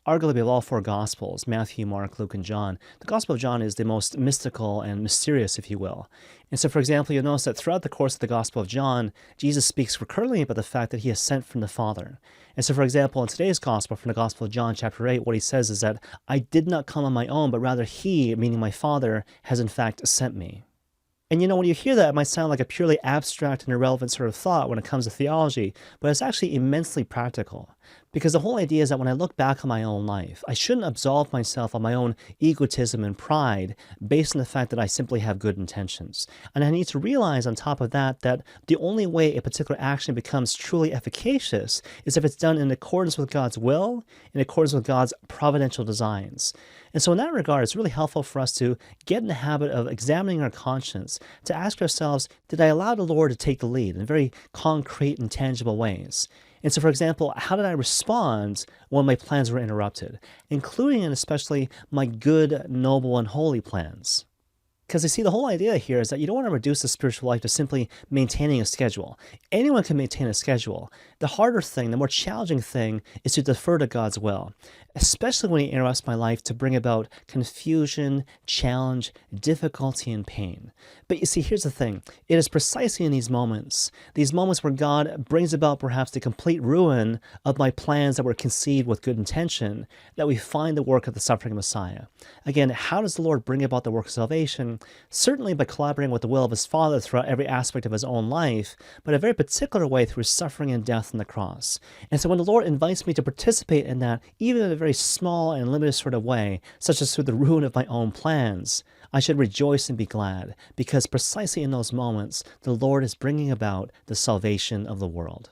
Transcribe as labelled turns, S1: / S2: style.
S1: Arguably of all four Gospels, Matthew, Mark, Luke, and John, the Gospel of John is the most mystical and mysterious, if you will. And so, for example, you'll notice that throughout the course of the Gospel of John, Jesus speaks recurrently about the fact that he is sent from the Father. And so, for example, in today's Gospel, from the Gospel of John, chapter 8, what he says is that, I did not come on my own, but rather he, meaning my Father, has in fact sent me. And when you hear that, it might sound like a purely abstract and irrelevant sort of thought when it comes to theology, but it's actually immensely practical. Because the whole idea is that when I look back on my own life, I shouldn't absolve myself on my own egotism and pride based on the fact that I simply have good intentions. And I need to realize on top of that, that the only way a particular action becomes truly efficacious is if it's done in accordance with God's will, in accordance with God's providential designs. And so in that regard, it's really helpful for us to get in the habit of examining our conscience, to ask ourselves, did I allow the Lord to take the lead in very concrete and tangible ways? And so, for example, how did I respond when my plans were interrupted, including and especially my good, noble, and holy plans? Because you see, the whole idea here is that you don't want to reduce the spiritual life to simply maintaining a schedule. Anyone can maintain a schedule. The harder thing, the more challenging thing, is to defer to God's will, especially when He interrupts my life to bring about confusion, challenge, difficulty, and pain. But you see, here's the thing. It is precisely in these moments where God brings about perhaps the complete ruin of my plans that were conceived with good intention, that we find the work of the suffering Messiah. Again, how does the Lord bring about the work of salvation? Certainly by collaborating with the will of His Father throughout every aspect of His own life, but in a very particular way through His suffering and death on the cross. And so when the Lord invites me to participate in that, even in a very small and limited sort of way, such as through the ruin of my own plans, I should rejoice and be glad, because precisely in those moments, the Lord is bringing about the salvation of the world.